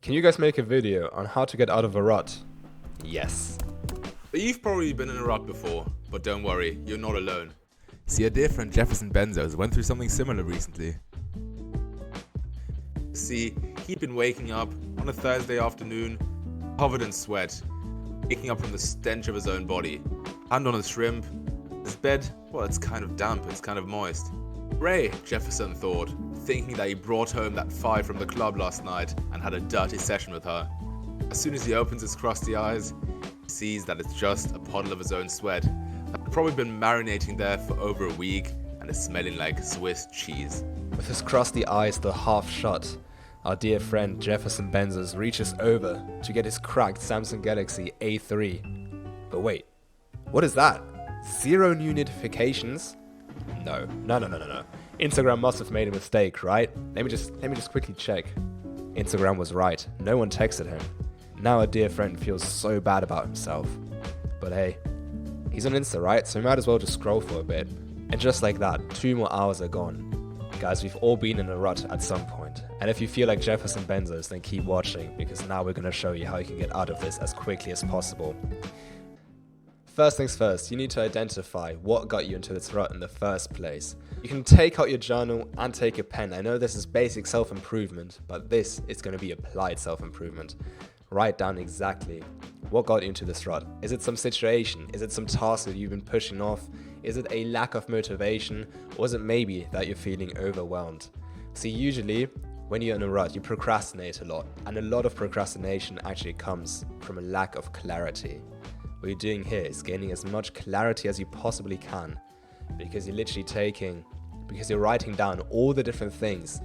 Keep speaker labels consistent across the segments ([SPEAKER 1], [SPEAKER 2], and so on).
[SPEAKER 1] Can you guys make a video on how to get out of a rut? Yes.
[SPEAKER 2] But you've probably been in a rut before, but don't worry, you're not alone. See, our dear friend Jefferson Benzos went through something similar recently. See, he'd been waking up on a Thursday afternoon, covered in sweat, waking up from the stench of his own body. Hand on his shrimp. His bed, well, it's kind of damp, it's kind of moist. Ray, Jefferson thought, thinking that he brought home that 5 from the club last night and had a dirty session with her. As soon as he opens his crusty eyes, he sees that it's just a puddle of his own sweat that had probably been marinating there for over a week and is smelling like Swiss cheese.
[SPEAKER 1] With his crusty eyes still half shut, our dear friend Jefferson Benzos reaches over to get his cracked Samsung Galaxy A3. But wait, what is that? 0 new notifications? No. Instagram must have made a mistake, right? Let me just quickly check. Instagram was right. No one texted him. Now our dear friend feels so bad about himself. But hey, he's on Insta, right? So we might as well just scroll for a bit. And just like that, 2 more hours are gone. Guys, we've all been in a rut at some point. And if you feel like Jefferson Benzos, then keep watching, because now we're going to show you how you can get out of this as quickly as possible. First things first, you need to identify what got you into this rut in the first place. You can take out your journal and take a pen. I know this is basic self-improvement, but this is going to be applied self-improvement. Write down exactly what got you into this rut. Is it some situation? Is it some task that you've been pushing off? Is it a lack of motivation? Or is it maybe that you're feeling overwhelmed? See, usually when you're in a rut, you procrastinate a lot. And a lot of procrastination actually comes from a lack of clarity. What you're doing here is gaining as much clarity as you possibly can, because you're writing down all the different things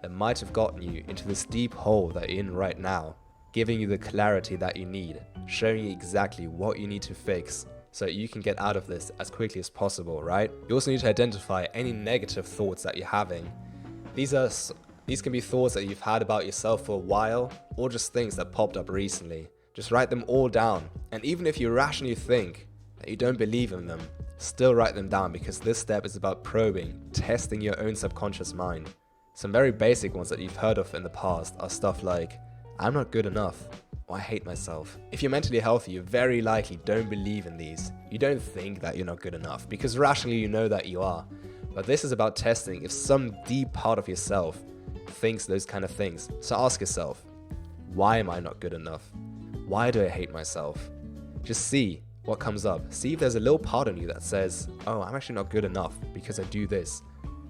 [SPEAKER 1] that might have gotten you into this deep hole that you're in right now, giving you the clarity that you need, showing you exactly what you need to fix so that you can get out of this as quickly as possible, right? You also need to identify any negative thoughts that you're having. These can be thoughts that you've had about yourself for a while, or just things that popped up recently. Just write them all down, and even if you rationally think that you don't believe in them, still write them down, because this step is about probing, testing your own subconscious mind. Some very basic ones that you've heard of in the past are stuff like, I'm not good enough, or I hate myself. If you're mentally healthy, you very likely don't believe in these. You don't think that you're not good enough, because rationally you know that you are. But this is about testing if some deep part of yourself thinks those kind of things. So ask yourself, why am I not good enough? Why do I hate myself? Just see what comes up. See if there's a little part in you that says, oh, I'm actually not good enough because I do this.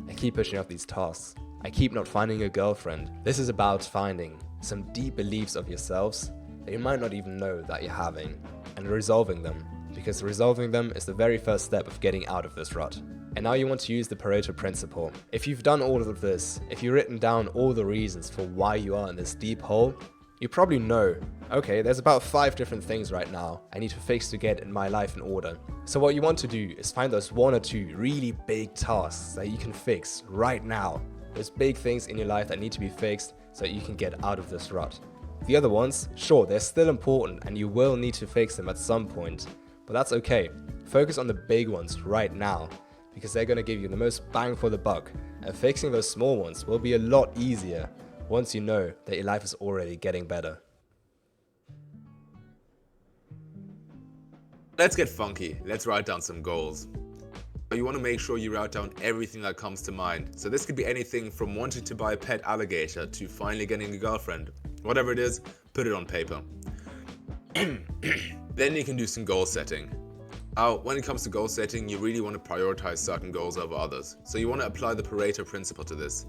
[SPEAKER 1] I keep pushing off these tasks. I keep not finding a girlfriend. This is about finding some deep beliefs of yourselves that you might not even know that you're having, and resolving them, because resolving them is the very first step of getting out of this rut. And now you want to use the Pareto principle. If you've done all of this, if you've written down all the reasons for why you are in this deep hole, you probably know, okay, there's about 5 different things right now I need to fix to get in my life in order. So what you want to do is find those 1 or 2 really big tasks that you can fix right now. Those big things in your life that need to be fixed so that you can get out of this rut. The other ones, sure, they're still important and you will need to fix them at some point, but that's okay. Focus on the big ones right now, because they're going to give you the most bang for the buck, and fixing those small ones will be a lot easier once you know that your life is already getting better.
[SPEAKER 2] Let's get funky. Let's write down some goals. You want to make sure you write down everything that comes to mind. So this could be anything from wanting to buy a pet alligator to finally getting a girlfriend. Whatever it is, put it on paper. Then you can do some goal setting. Now, when it comes to goal setting, you really want to prioritize certain goals over others. So you want to apply the Pareto principle to this.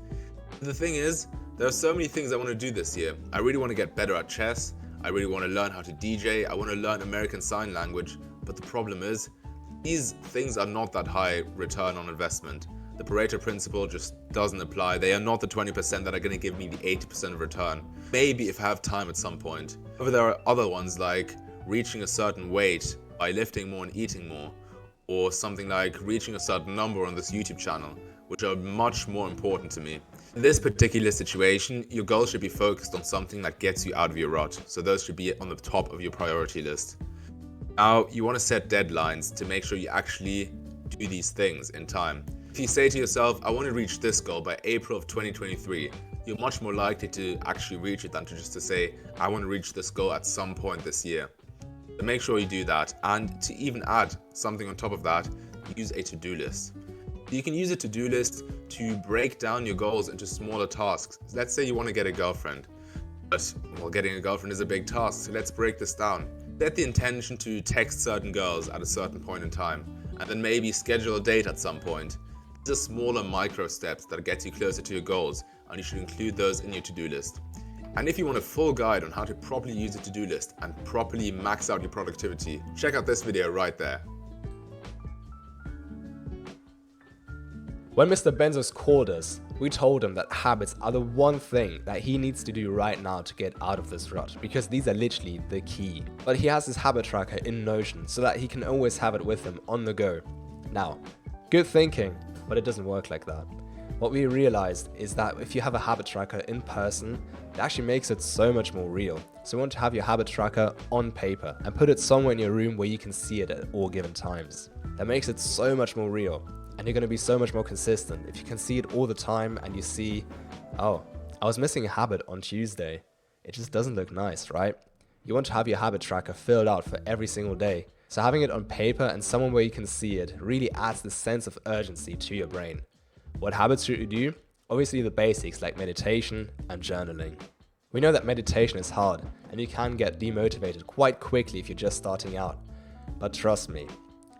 [SPEAKER 2] The thing is, there are so many things I want to do this year. I really want to get better at chess. I really want to learn how to DJ. I want to learn American Sign Language. But the problem is, these things are not that high return on investment. The Pareto principle just doesn't apply. They are not the 20% that are going to give me the 80% of return. Maybe if I have time at some point. However, there are other ones like reaching a certain weight by lifting more and eating more, or something like reaching a certain number on this YouTube channel, which are much more important to me. In this particular situation, your goal should be focused on something that gets you out of your rut, so those should be on the top of your priority list. Now, you want to set deadlines to make sure you actually do these things in time. If you say to yourself, I want to reach this goal by April of 2023, you're much more likely to actually reach it than to say, I want to reach this goal at some point this year. So make sure you do that. And to even add something on top of that, use a to-do list. You can use a to-do list to break down your goals into smaller tasks. Let's say you want to get a girlfriend, but well, getting a girlfriend is a big task, so let's break this down. Set the intention to text certain girls at a certain point in time, and then maybe schedule a date at some point. These are smaller micro steps that get you closer to your goals, and you should include those in your to-do list. And if you want a full guide on how to properly use a to-do list and properly max out your productivity, check out this video right there.
[SPEAKER 1] When Mr. Benzos called us, we told him that habits are the one thing that he needs to do right now to get out of this rut, because these are literally the key. But he has his habit tracker in Notion so that he can always have it with him on the go. Now, good thinking, but it doesn't work like that. What we realized is that if you have a habit tracker in person, it actually makes it so much more real. So we want to have your habit tracker on paper and put it somewhere in your room where you can see it at all given times. That makes it so much more real. And you're going to be so much more consistent. If you can see it all the time and you see, oh, I was missing a habit on Tuesday. It just doesn't look nice, right? You want to have your habit tracker filled out for every single day. So having it on paper and somewhere where you can see it really adds this sense of urgency to your brain. What habits should you do? Obviously the basics like meditation and journaling. We know that meditation is hard and you can get demotivated quite quickly if you're just starting out. But trust me,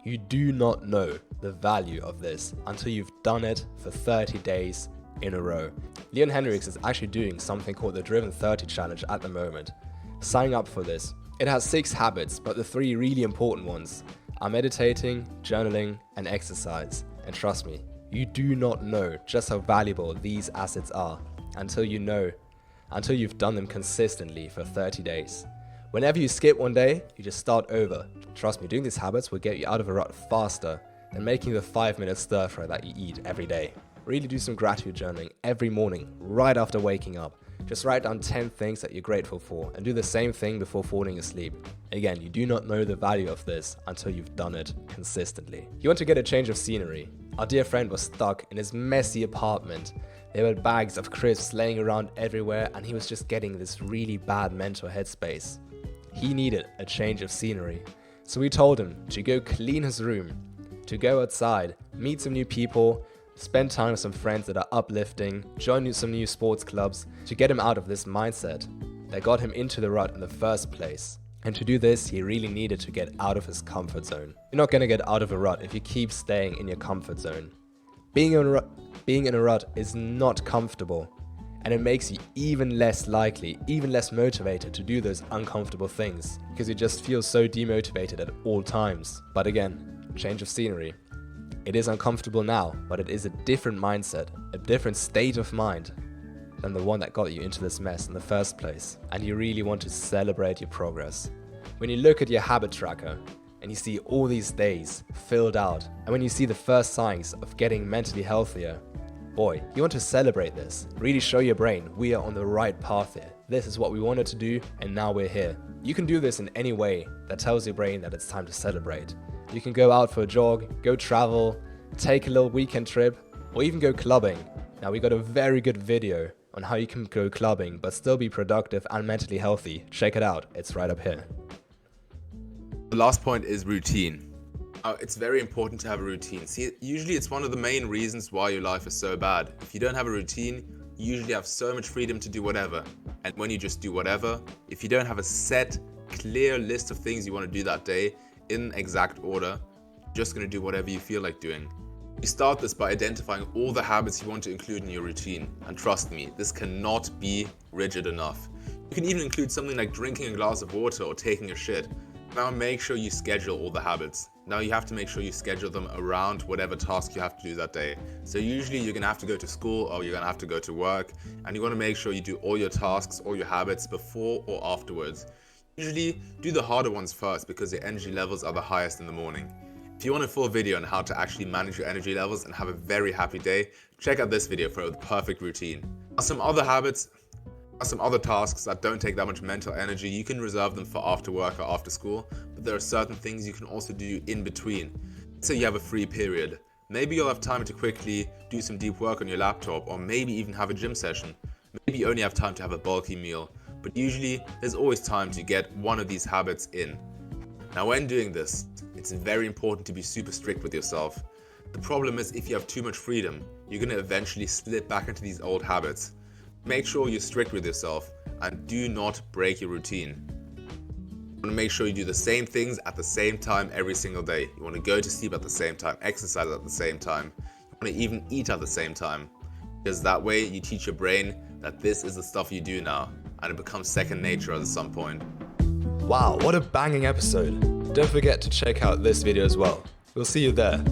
[SPEAKER 1] you do not know the value of this until you've done it for 30 days in a row. Leon Hendricks is actually doing something called the Driven 30 Challenge at the moment. Sign up for this. It has 6 habits, but the 3 really important ones are meditating, journaling, and exercise. And trust me, you do not know just how valuable these assets are until you've done them consistently for 30 days. Whenever you skip one day, you just start over. Trust me, doing these habits will get you out of a rut faster than making the 5-minute stir fry that you eat every day. Really do some gratitude journaling every morning, right after waking up. Just write down 10 things that you're grateful for and do the same thing before falling asleep. Again, you do not know the value of this until you've done it consistently. You want to get a change of scenery. Our dear friend was stuck in his messy apartment. There were bags of crisps laying around everywhere and he was just getting this really bad mental headspace. He needed a change of scenery. So we told him to go clean his room, to go outside, meet some new people, spend time with some friends that are uplifting, join some new sports clubs, to get him out of this mindset that got him into the rut in the first place. And to do this, he really needed to get out of his comfort zone. You're not going to get out of a rut if you keep staying in your comfort zone. Being in a rut is not comfortable, and it makes you even less likely, even less motivated to do those uncomfortable things, because you just feel so demotivated at all times. But again, change of scenery. It is uncomfortable now, but it is a different mindset, a different state of mind than the one that got you into this mess in the first place. And you really want to celebrate your progress. When you look at your habit tracker and you see all these days filled out, and when you see the first signs of getting mentally healthier, boy, you want to celebrate this. Really show your brain we are on the right path here. This is what we wanted to do, and now we're here. You can do this in any way that tells your brain that it's time to celebrate. You can go out for a jog, go travel, take a little weekend trip, or even go clubbing. Now we got a very good video on how you can go clubbing but still be productive and mentally healthy. Check it out, it's right up here.
[SPEAKER 2] The last point is routine. It's very important to have a routine. See, usually it's one of the main reasons why your life is so bad. If you don't have a routine, you usually have so much freedom to do whatever. And when you just do whatever, if you don't have a set, clear list of things you want to do that day in exact order, you're just going to do whatever you feel like doing. You start this by identifying all the habits you want to include in your routine. And trust me, this cannot be rigid enough. You can even include something like drinking a glass of water or taking a shit. Now make sure you schedule all the habits. Now you have to make sure you schedule them around whatever task you have to do that day. So usually you're going to have to go to school or you're going to have to go to work, and you want to make sure you do all your tasks, all your habits before or afterwards. Usually do the harder ones first because your energy levels are the highest in the morning. If you want a full video on how to actually manage your energy levels and have a very happy day, check out this video for the perfect routine. Now, some other tasks that don't take that much mental energy, you can reserve them for after work or after school, but there are certain things you can also do in between. Let's say you have a free period. Maybe you'll have time to quickly do some deep work on your laptop, or maybe even have a gym session. Maybe you only have time to have a bulky meal, but usually there's always time to get one of these habits in. Now when doing this, it's very important to be super strict with yourself. The problem is if you have too much freedom, you're going to eventually slip back into these old habits. Make sure you're strict with yourself and do not break your routine. You want to make sure you do the same things at the same time every single day. You want to go to sleep at the same time, exercise at the same time. You want to even eat at the same time. Because that way you teach your brain that this is the stuff you do now, and it becomes second nature at some point.
[SPEAKER 1] Wow, what a banging episode. Don't forget to check out this video as well. We'll see you there.